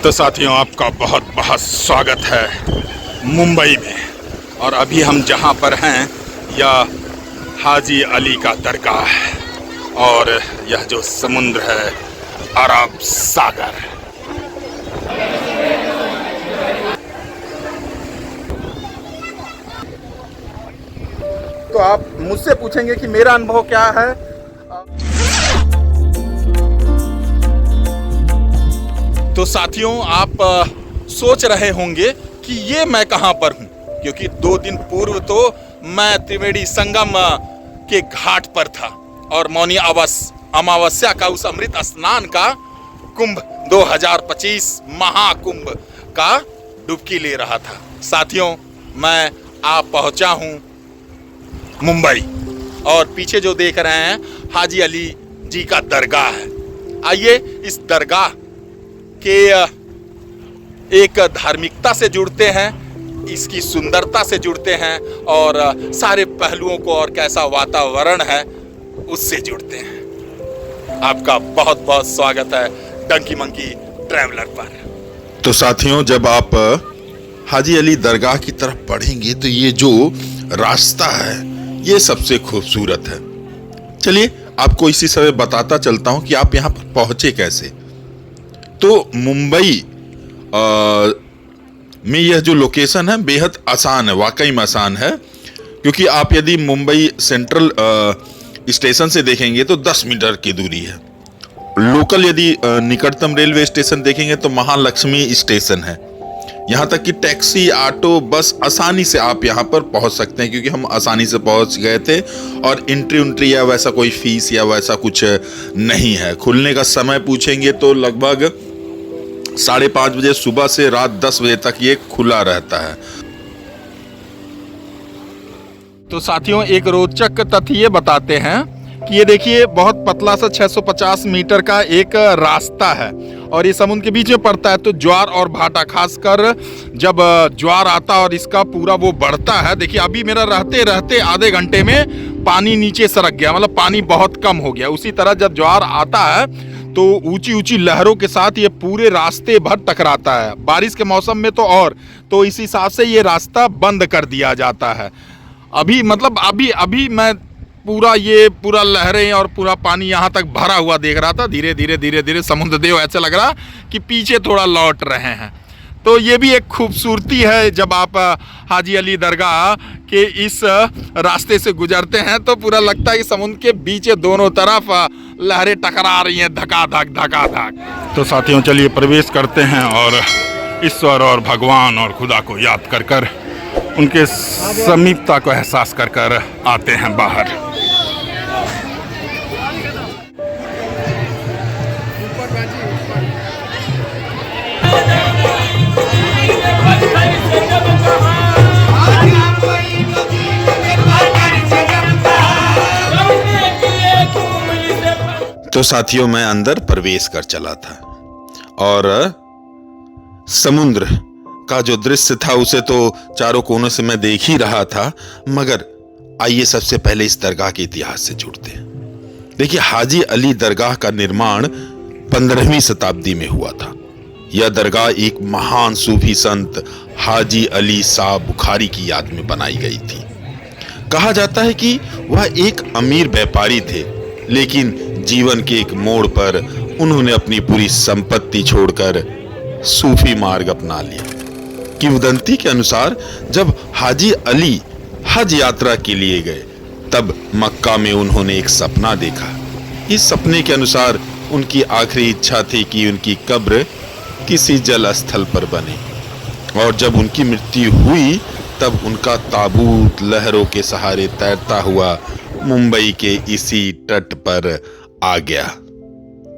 तो साथियों, आपका बहुत बहुत स्वागत है मुंबई में। और अभी हम जहां पर हैं यह हाजी अली का दरगाह है और यह जो समुद्र है अरब सागर। तो आप मुझसे पूछेंगे कि मेरा अनुभव क्या है। तो साथियों, आप सोच रहे होंगे कि ये मैं कहां पर हूं, क्योंकि 2 दिन पूर्व तो मैं त्रिवेणी संगम के घाट पर था और मौनी अमावस्या का उस अमृत स्नान का कुंभ 2025 महाकुंभ का डुबकी ले रहा था। साथियों, मैं आ पहुंचा हूं मुंबई और पीछे जो देख रहे हैं हाजी अली जी का दरगाह है। आइए इस दरगाह के एक धार्मिकता से जुड़ते हैं, इसकी सुंदरता से जुड़ते हैं और सारे पहलुओं को और कैसा वातावरण है उससे जुड़ते हैं। आपका बहुत बहुत स्वागत है डंकी मंकी ट्रैवलर पर। तो साथियों, जब आप हाजी अली दरगाह की तरफ बढ़ेंगे तो ये जो रास्ता है ये सबसे खूबसूरत है। चलिए आपको इसी समय बताता चलता हूं कि आप यहां पर पहुंचे कैसे। तो मुंबई में यह जो लोकेशन है बेहद आसान है, वाकई में आसान है, क्योंकि आप यदि मुंबई सेंट्रल स्टेशन से देखेंगे तो 10 मीटर की दूरी है। लोकल यदि निकटतम रेलवे स्टेशन देखेंगे तो महालक्ष्मी स्टेशन है। यहाँ तक कि टैक्सी, ऑटो, बस आसानी से आप यहाँ पर पहुँच सकते हैं, क्योंकि हम आसानी से पहुँच गए थे और एंट्री या वैसा कोई फीस या वैसा कुछ नहीं है। खुलने का समय पूछेंगे तो लगभग 5:30 बजे सुबह से रात 10 बजे तक ये खुला रहता है। तो साथियों, एक रोचक तथ्य ये बताते हैं कि ये देखिए बहुत पतला सा 650 मीटर का एक रास्ता है और ये समुद्र के बीच में पड़ता है। तो ज्वार और भाटा, खासकर जब ज्वार आता और इसका पूरा वो बढ़ता है, देखिए अभी मेरा रहते रहते आधे घंटे में पानी नीचे सरक गया, मतलब पानी बहुत कम हो गया। उसी तरह जब ज्वार आता है तो ऊंची ऊंची लहरों के साथ ये पूरे रास्ते भर टकराता है। बारिश के मौसम में तो इस हिसाब से ये रास्ता बंद कर दिया जाता है। अभी मैं पूरा लहरें और पूरा पानी यहाँ तक भरा हुआ देख रहा था। धीरे धीरे समुद्र देव ऐसे लग रहा कि पीछे थोड़ा लौट रहे हैं। तो ये भी एक खूबसूरती है, जब आप हाजी अली दरगाह के इस रास्ते से गुजरते हैं तो पूरा लगता है कि समुद्र के बीच दोनों तरफ लहरें टकरा रही हैं, धका-धक। तो साथियों, चलिए प्रवेश करते हैं और ईश्वर और भगवान और खुदा को याद कर उनके समीपता को एहसास कर आते हैं बाहर। तो साथियों, मैं अंदर प्रवेश कर चला था और समुद्र का जो दृश्य था उसे तो चारों कोनों से मैं देख ही रहा था, मगर आइए सबसे पहले इस दरगाह के इतिहास से जुड़ते हैं। देखिए, हाजी अली दरगाह का निर्माण 15वीं शताब्दी में हुआ था। यह दरगाह एक महान सूफी संत हाजी अली साहब बुखारी की याद में बनाई गई थी। कहा जाता है कि वह एक अमीर व्यापारी थे, लेकिन जीवन के एक मोड़ पर उन्होंने अपनी पूरी संपत्ति छोड़कर सूफी मार्ग अपना लिया। किंवदंती के अनुसार जब हाजी अली हज यात्रा के लिए गए तब मक्का में उन्होंने एक सपना देखा। इस सपने के अनुसार उनकी आखिरी इच्छा थी कि उनकी कब्र किसी जल स्थल पर बने, और जब उनकी मृत्यु हुई तब उनका ताबूत लहरों के सहारे तैरता हुआ मुंबई के इसी तट पर आ गया।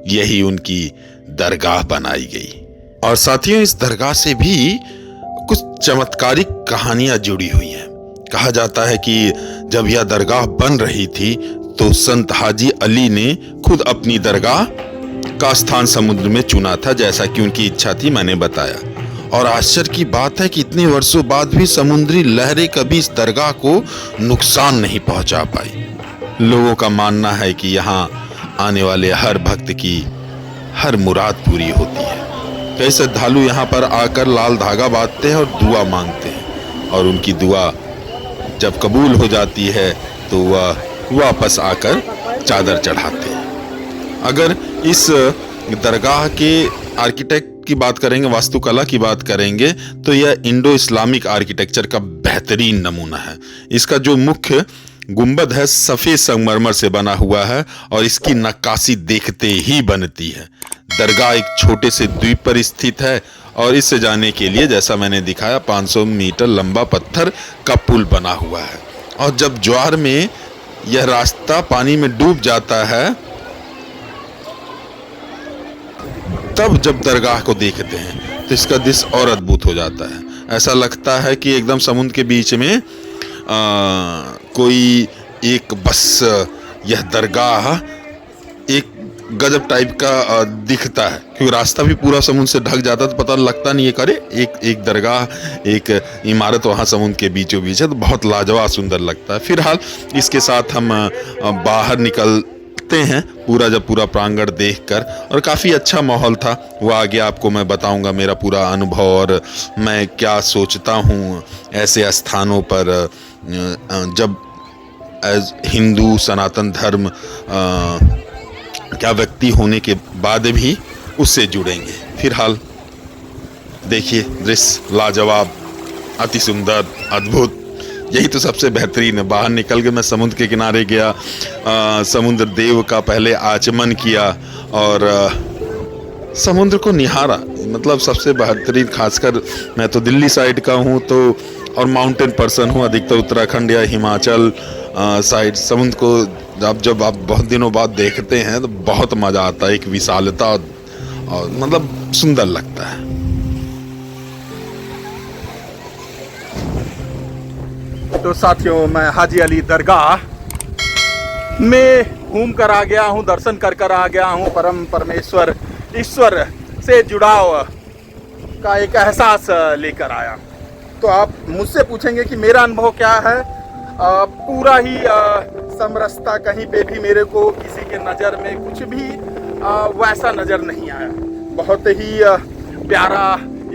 यही उनकी दरगाह बनाई गई। और साथियों, इस दरगाह से भी कुछ चमत्कारिक कहानियां जुड़ी हुई हैं। कहा जाता है कि जब यह दरगाह बन रही थी तो संत हाजी अली ने खुद अपनी दरगाह का स्थान समुद्र में चुना था, जैसा कि उनकी इच्छा थी, मैंने बताया। और आश्चर्य की बात है कि इतने वर्षों बाद भी समुद्री लहरें कभी इस दरगाह को नुकसान नहीं पहुंचा पाई। लोगों का मानना है कि यहाँ आने वाले हर भक्त की हर मुराद पूरी होती है। कई श्रद्धालु यहाँ पर आकर लाल धागा बांधते हैं और दुआ मांगते हैं, और उनकी दुआ जब कबूल हो जाती है तो वह वापस आकर चादर चढ़ाते हैं। अगर इस दरगाह के आर्किटेक्ट की बात करेंगे, वास्तुकला की बात करेंगे, तो यह इंडो इस्लामिक आर्किटेक्चर का बेहतरीन नमूना है। इसका जो मुख्य गुंबद है सफ़ेद संगमरमर से बना हुआ है और इसकी नक्काशी देखते ही बनती है। दरगाह एक छोटे से द्वीप पर स्थित है और इससे जाने के लिए जैसा मैंने दिखाया 500 मीटर लंबा पत्थर का पुल बना हुआ है, और जब ज्वार में यह रास्ता पानी में डूब जाता है तब जब दरगाह को देखते हैं तो इसका दृश्य और अद्भुत हो जाता है। ऐसा लगता है कि एकदम समुद्र के बीच में कोई एक बस यह दरगाह एक गजब टाइप का दिखता है, क्योंकि रास्ता भी पूरा समुद्र से ढक जाता है तो पता लगता नहीं है करे एक दरगाह, एक इमारत वहाँ समुद्र के बीचों बीच है, तो बहुत लाजवाब सुंदर लगता है। फिलहाल इसके साथ हम बाहर निकलते हैं पूरा प्रांगण देखकर, और काफ़ी अच्छा माहौल था। वो आगे आपको मैं बताऊंगा मेरा पूरा अनुभव और मैं क्या सोचता हूँ ऐसे स्थानों पर जब एज हिंदू सनातन धर्म क्या व्यक्ति होने के बाद भी उससे जुड़ेंगे। फिलहाल देखिए दृश्य लाजवाब, अति सुंदर, अद्भुत, यही तो सबसे बेहतरीन है। बाहर निकल के मैं समुद्र के किनारे गया, समुद्र देव का पहले आचमन किया और समुद्र को निहारा। मतलब सबसे बेहतरीन, खासकर मैं तो दिल्ली साइड का हूँ तो और माउंटेन पर्सन हूँ, अधिकतर उत्तराखंड या हिमाचल साइड समुद्र को जब आप बहुत दिनों बाद देखते हैं तो बहुत मज़ा आता है, एक विशालता और मतलब सुंदर लगता है। तो साथियों, मैं हाजी अली दरगाह में घूम कर आ गया हूँ, दर्शन कर आ गया हूँ। परम परमेश्वर ईश्वर से जुड़ाव का एक एहसास लेकर आया। तो आप मुझसे पूछेंगे कि मेरा अनुभव क्या है। पूरा ही समरसता, कहीं पे भी मेरे को किसी के नज़र में कुछ भी वैसा नज़र नहीं आया। बहुत ही प्यारा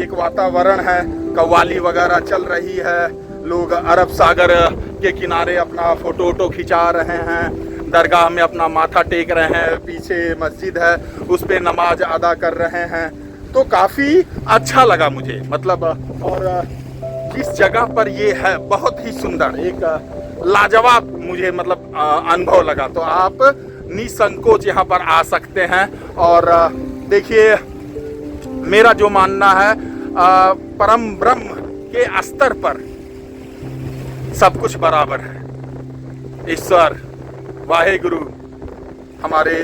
एक वातावरण है, कव्वाली वगैरह चल रही है, लोग अरब सागर के किनारे अपना फोटो खिंचा रहे हैं, दरगाह में अपना माथा टेक रहे हैं, पीछे मस्जिद है उस पे नमाज अदा कर रहे हैं। तो काफ़ी अच्छा लगा मुझे, मतलब और जिस जगह पर ये है बहुत ही सुंदर, एक लाजवाब मुझे मतलब अनुभव लगा। तो आप निसंकोच यहाँ पर आ सकते हैं। और देखिए, मेरा जो मानना है परम ब्रह्म के स्तर पर सब कुछ बराबर है। ईश्वर, वाहेगुरु, हमारे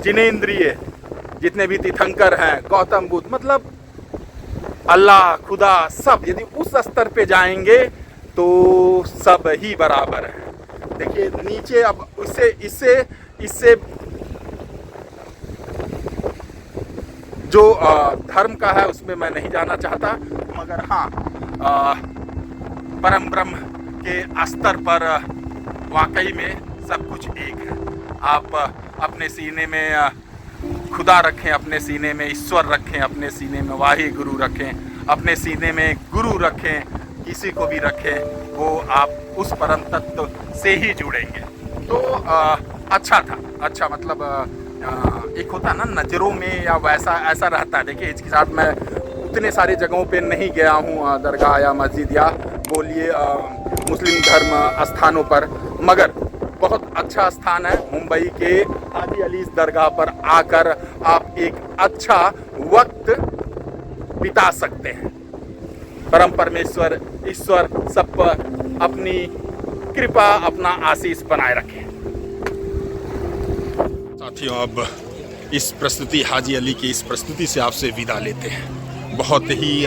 जिनेंद्रिय जितने भी तीर्थंकर हैं, गौतम बुद्ध, मतलब अल्लाह, खुदा, सब यदि उस स्तर पे जाएंगे तो सब ही बराबर है। देखिए नीचे, अब इससे जो धर्म का है उसमें मैं नहीं जाना चाहता, मगर हाँ परम ब्रह्म के स्तर पर वाकई में सब कुछ एक है। आप अपने सीने में खुदा रखें, अपने सीने में ईश्वर रखें, अपने सीने में वाहिगुरु रखें, अपने सीने में गुरु रखें, किसी को भी रखें, वो आप उस परम तत्व से ही जुड़ेंगे। तो अच्छा था, अच्छा मतलब एक होता ना नज़रों में या वैसा ऐसा रहता है। देखिए इसके साथ मैं उतने सारे जगहों पे नहीं गया हूँ, दरगाह या मस्जिद या बोलिए मुस्लिम धर्म स्थानों पर, मगर बहुत अच्छा स्थान है। मुंबई के हाजी अली दरगाह पर आकर आप एक अच्छा वक्त बिता सकते हैं। परम परमेश्वर ईश्वर सब पर अपनी कृपा, अपना आशीष बनाए रखें। साथियों, अब इस प्रस्तुति, हाजी अली की इस प्रस्तुति से आपसे विदा लेते हैं। बहुत ही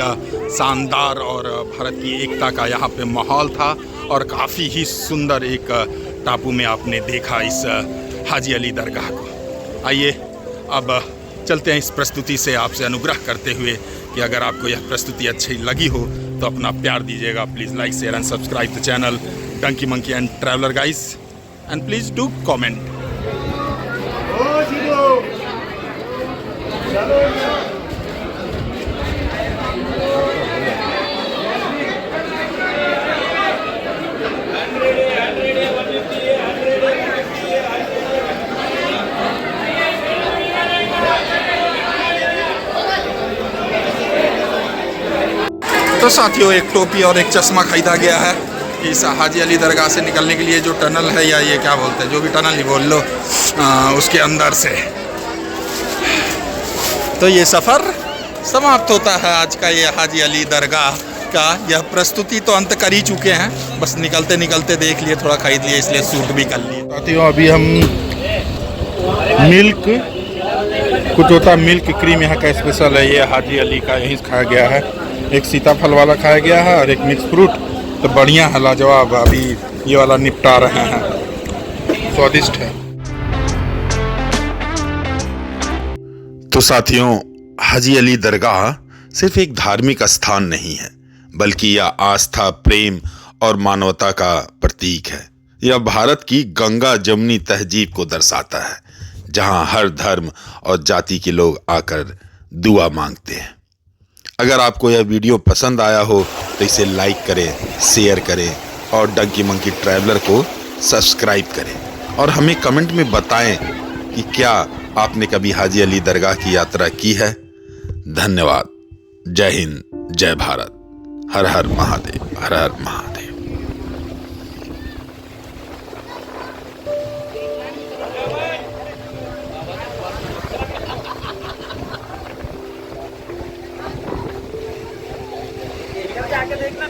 शानदार और भारत की एकता का यहाँ पे माहौल था और काफ़ी ही सुंदर एक टापू में आपने देखा इस हाजी अली दरगाह को। आइए अब चलते हैं इस प्रस्तुति से आपसे अनुग्रह करते हुए कि अगर आपको यह प्रस्तुति अच्छी लगी हो तो अपना प्यार दीजिएगा। Please like, share and subscribe the channel donkey monkey and traveller guys, and please do comment. तो साथियों एक टोपी और एक चश्मा खरीदा गया है इस हाजी अली दरगाह से निकलने के लिए, जो टनल है या ये क्या बोलते हैं, जो भी टनल ही बोल लो, उसके अंदर से। तो ये सफ़र समाप्त होता है आज का, ये हाजी अली दरगाह का यह प्रस्तुति तो अंत कर ही चुके हैं, बस निकलते निकलते देख लिए, थोड़ा खरीद लिए, इसलिए शूट भी कर लिए। साथियों अभी हम मिल्क, कुछ होता है मिल्क क्रीम यहाँ का स्पेशल है, ये हाजी अली का यहीं से खाया गया है। एक सीताफल वाला खाया गया है और एक मिक्स फ्रूट, तो बढ़िया है, लाजवाब। अभी ये वाला निपटा रहे हैं, स्वादिष्ट है। तो साथियों, हाजी अली दरगाह सिर्फ एक धार्मिक स्थान नहीं है, बल्कि यह आस्था, प्रेम और मानवता का प्रतीक है। यह भारत की गंगा जमुनी तहजीब को दर्शाता है, जहां हर धर्म और जाति के लोग आकर दुआ मांगते हैं। अगर आपको यह वीडियो पसंद आया हो तो इसे लाइक करें, शेयर करें और डंकी मंकी ट्रैवलर को सब्सक्राइब करें, और हमें कमेंट में बताएं कि क्या आपने कभी हाजी अली दरगाह की यात्रा की है। धन्यवाद। जय हिंद, जय भारत, हर हर महादेव, हर हर महादेव। जाके देखना।